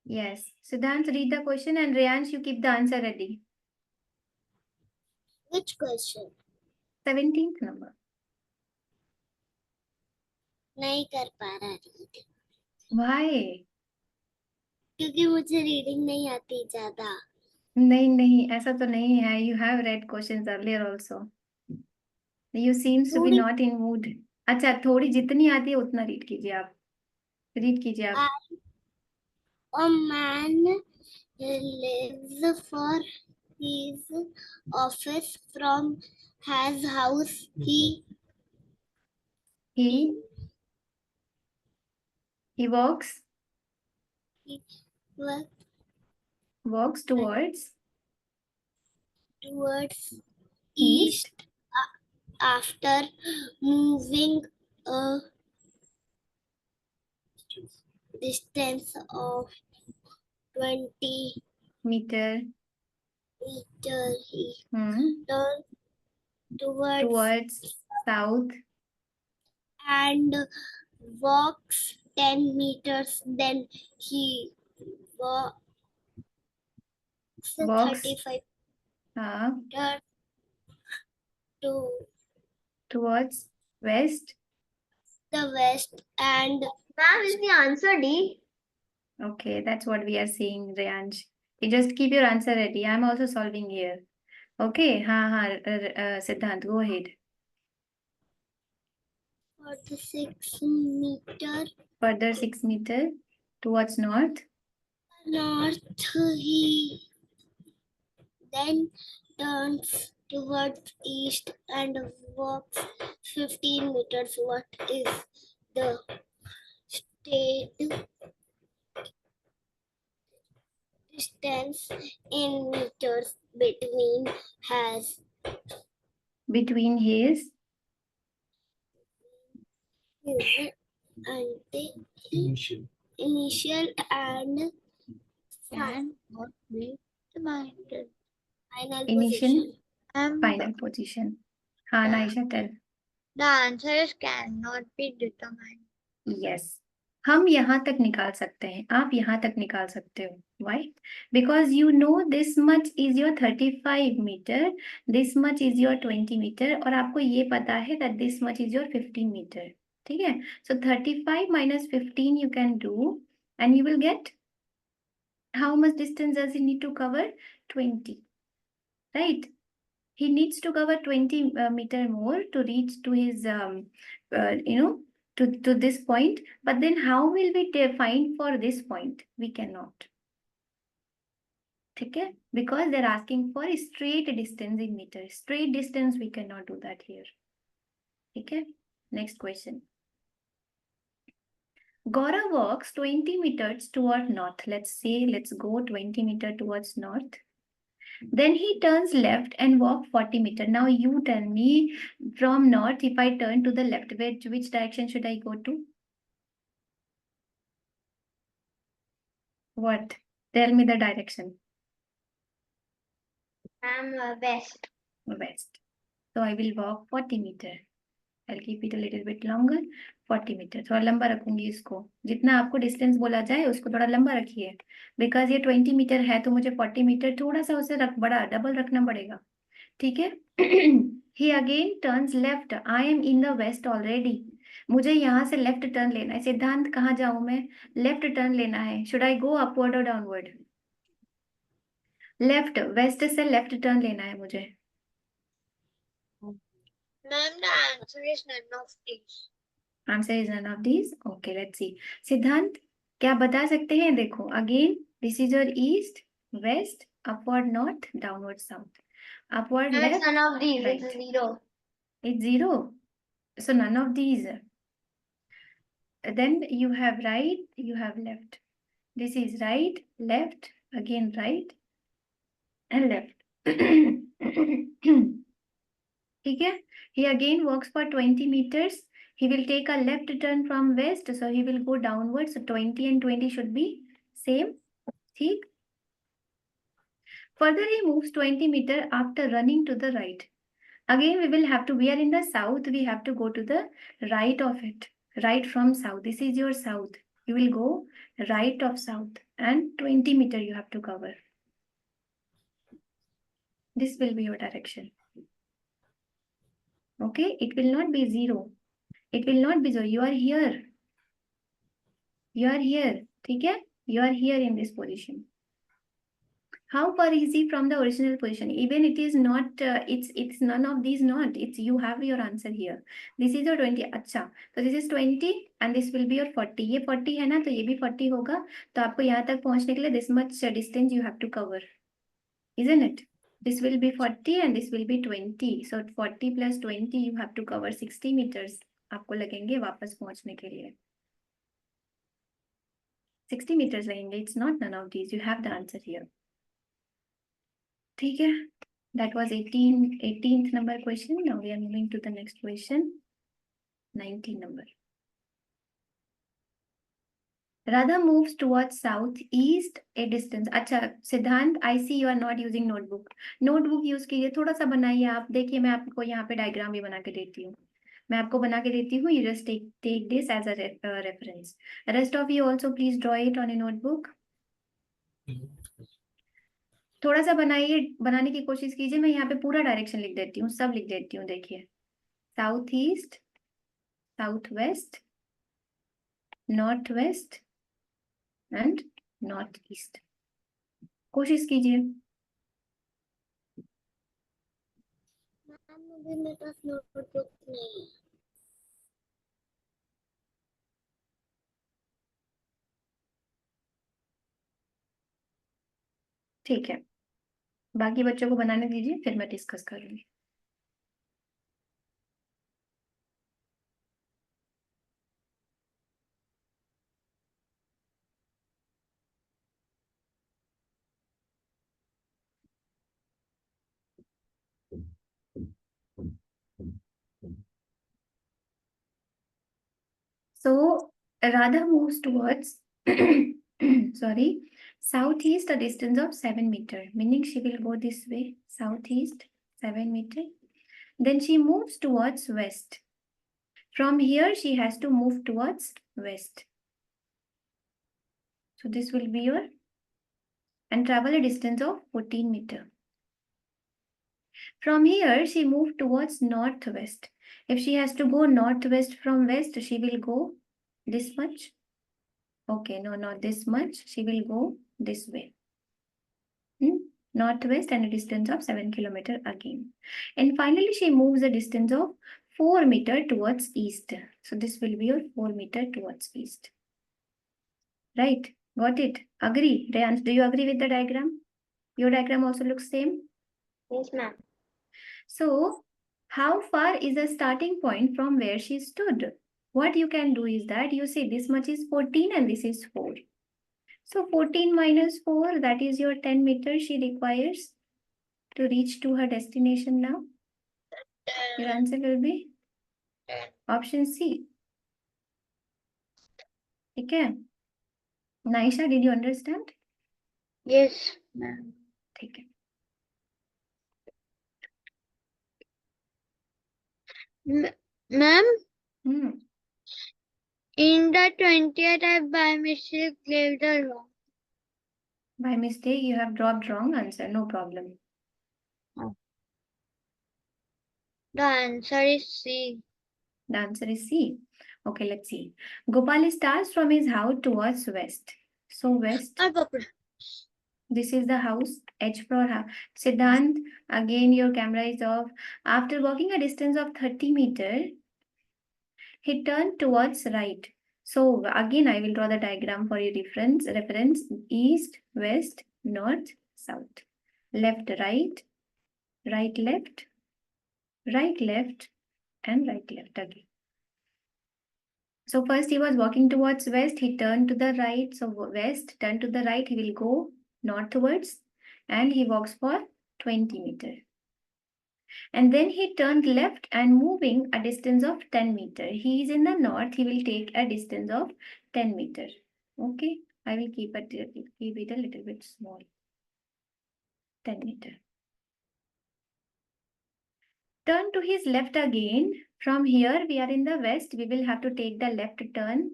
Yes. Siddhant, read the question, and Riyansh, you keep the answer ready. Which question? 17th number. नहीं कर पा रहा read Why? क्योंकि मुझे reading नहीं आती ज्यादा. नहीं ऐसा तो नहीं है. You have read questions earlier also. You seems to be थोड़ी not in mood. अच्छा, थोड़ी जितनी आती है उतना रीड कीजिए आप. रीड कीजिए आप. A man lives for his office from his house. He walks works towards east after moving a distance of 20 meter. He turned towards south and walks 10 meters. Then he Walks 35 हाँ meters to towards west. the west, and Ma'am, is the answer D? Okay, that's what we are seeing, Rayansh. You just keep your answer ready. I'm also solving here. Okay, Siddhant, go ahead. 46 meter Further 6 meter towards north. north. He then turns towards east and walks 15 meters. What is the state distance in meters between his Between his and the initial and Cannot be demanded. final initial position? final position. हाँ Naisha tell. The answer is cannot be determined. Yes. हम यहाँ तक निकाल सकते हैं, आप यहाँ तक निकाल सकते हो. Why? Because you know this much is your 35 meter, this much is your 20 meter, और आपको ये पता है that this much is your 15 meter. ठीक है? So 35 minus 15 you can do, and you will get how much distance does he need to cover? 20. Right? He needs to cover 20 meter more to reach to his to this point, but then how will we find for this point? We cannot. Okay, because they're asking for a straight distance in meters. Straight distance we cannot do that here. Okay, next question. Gaura walks 20 meters toward north. Let's go 20 meters towards north. Then he turns left and walk 40 meters. Now you tell me, from north, if I turn to the left, which direction should I go to? What? Tell me the direction. Ma'am, west. West. So I will walk 40 meters. I'll keep it a little bit longer. 40 meters. थोड़ा लंबा रखूंगी इसको. जितना आपको distance बोला जाए उसको थोड़ा लंबा रखिए. बिकॉज ये 20 मीटर है तो मुझे 40 मीटर थोड़ा सा उसे बड़ा डबल रखना पड़ेगा. ठीक है. He again turns left. I am in the west already. मुझे यहाँ से लेफ्ट टर्न लेना है. सिद्धांत कहाँ जाऊं मैं? लेफ्ट टर्न लेना है. शुड आई गो अपवर्ड और डाउनवर्ड? लेफ्ट. वेस्ट से लेफ्ट टर्न लेना है मुझे. Ma'am, the answer is none of these. Answer is none of these. Okay, let's see. सिद्धांत क्या बता सकते हैं? देखो again this is your east, west, upward north, downward south. Upward Ma'am, it's left, none of these. right. It's zero. It's zero. So none of these. Then you have right, you have left. This is right, left, again right, and left. ठीक है? He again walks for 20 meters. He will take a left turn from west, so he will go downwards. So 20 and 20 should be same. ठीक? Further, he moves 20 meters after running to the right. Again, we are in the south, we have to go to the right of it. Right from south. This is your south. You will go right of south and 20 meters you have to cover. This will be your direction. Okay, it will not be zero. It will not be zero. You are here. You are here. Okay? You are here in this position. How far is he from the original position? Even it is not, it's none of these not. It's you have your answer here. This is your 20. अच्छा, so this is 20 and this will be your 40. ये 40 है ना, तो ये भी 40 होगा. तो आपको यहाँ तक पहुँचने के लिए this much distance you have to cover, isn't it? This will be 40 and this will be 20. So 40 plus 20 you have to cover 60 meters. आपको लगेंगे वापस पहुँचने के लिए. 60 meters लगेंगे. It's not none of these. You have the answer here. ठीक है. That was 18th number question. Now we are moving to the next question. 19 number. Radha moves towards southeast a distance. अच्छा सिद्धांत, I see you are not using notebook. Notebook use कीजिए, थोड़ा सा बनाइए आप. देखिए मैं आपको यहाँ पे डायग्राम भी बना के देती हूँ. मैं आपको बना के देती हूँ. You just take this as a reference. Rest of you also please draw it on a notebook. थोड़ा सा बनाने की कोशिश कीजिए। मैं यहाँ पे पूरा डायरेक्शन लिख देती हूँ, सब लिख देती हूँ। देखिए, south east, south west, north west and north east. कोशिश कीजिए। मैम अभी मेरे पास नोटबुक नहीं है। ठीक है, बाकी बच्चों को बनाने दीजिए, फिर मैं डिस्कस करूंगी। So Radha moves towards sorry, southeast a distance of 7 meters, meaning she will go this way, southeast 7 meters. Then she moves towards west. From here she has to move towards west. So this will be your, and travel a distance of 14 meters. From here she moved towards northwest. If she has to go northwest from west, she will go this much. Okay, no, not this much. She will go this way. Northwest and a distance of 7 kilometers again. And finally, she moves a distance of 4 meters towards east. So this will be your 4 meters towards east. Right? Got it? Agree? Rayans, do you agree with the diagram? Your diagram also looks same? Yes, ma'am. So, how far is the starting point from where she stood? What you can do is that you see this much is 14 and this is 4. So 14 minus 4, that is your 10 meters she requires to reach to her destination now. Your answer will be option C. Okay. Naisha, did you understand? Yes, ma'am. Okay. Ma'am, Hmm. in the 20th, I by mistake gave the wrong. By mistake, you have dropped wrong answer. No problem. The answer is C. The answer is C. Okay, let's see. Gopal starts from his house towards west. So west. This is the house. H for house. Siddhant, again your camera is off. After walking a distance of 30 meters, he turned towards right. So again, I will draw the diagram for your reference. East, west, north, south. Left, right, right, left, right, left, and right, left again. So first he was walking towards west. He turned to the right. So west, turn to the right. He will go northwards and he walks for 20 meters. And then he turned left and moving a distance of 10 meters. He is in the north. He will take a distance of 10 meters. Okay, I will keep it a little bit small. 10 meters. Turn to his left again. From here, we are in the west. We will have to take the left turn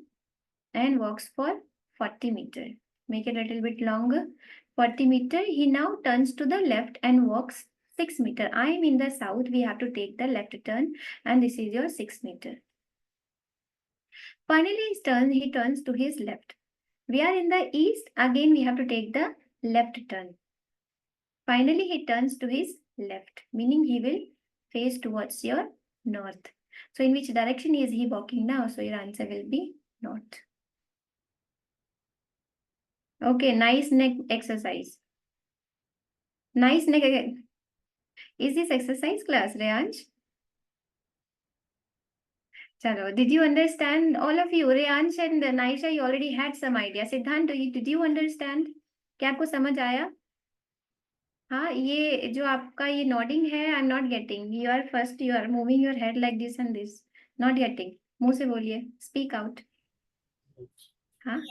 and walks for 40 meters. Make it a little bit longer. 40 meters. He now turns to the left and walks 6 meters. I am in the south. We have to take the left turn and this is your 6 meters. Finally, he turns to his left. We are in the east. Again, we have to take the left turn. Finally, he turns to his left, meaning he will face towards your north. So, in which direction is he walking now? So, your answer will be north. Okay, nice neck exercise. Nice neck. Is this exercise class, Reyansh? Chalo, did you understand? All of you, Reyansh and Naisha, you already had some idea. Siddhant, did you understand? क्या आपको समझ आया? हाँ, ये जो आपका ये nodding है, I am not getting. You are moving your head like this and this. Not getting. मुंह से बोलिए, स्पीक आउट. हाँ,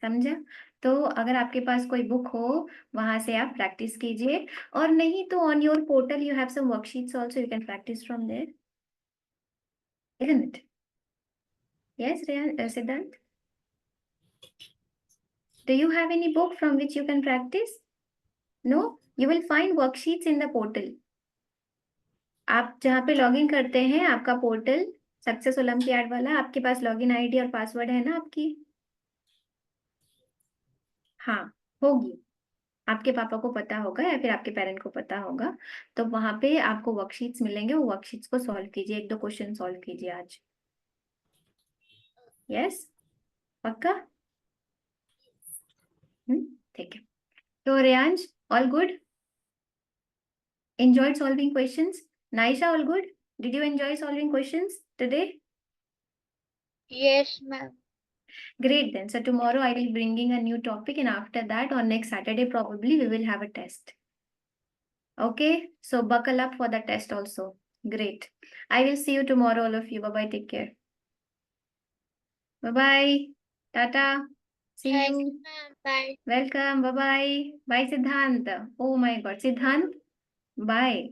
समझा? तो अगर आपके पास कोई बुक हो, वहां से आप प्रैक्टिस कीजिए, और नहीं तो on your portal you have some worksheets also, you can practice from there, isn't it? Yes, Siddhant? Do you have any book from which you can practice? No? You will find worksheets in the portal. आप जहाँ पे login करते हैं आपका portal success olympiad वाला, आपके पास login ID और password है ना आपकी? हाँ, होगी। आपके पापा को पता होगा या फिर आपके पेरेंट को पता होगा। तो वहां पे आपको वर्कशीट्स मिलेंगे, वो वर्कशीट्स को सॉल्व कीजिए, 1-2 क्वेश्चन सॉल्व कीजिए आज। यस, पक्का? ठीक है। तो Reyansh, all good? Enjoyed solving questions? Naisha, all good? Did you enjoy solving questions today? Yes, ma'am. Great then. So tomorrow I will bringing a new topic, and after that on next Saturday probably we will have a test. Okay, so buckle up for the test also. Great. I will see you tomorrow, all of you. Bye bye. Take care. Bye bye. Tata. See Thank you. you, ma'am. Bye. Welcome. Bye bye. Bye, Siddhant. Oh my God, Siddhant. Bye.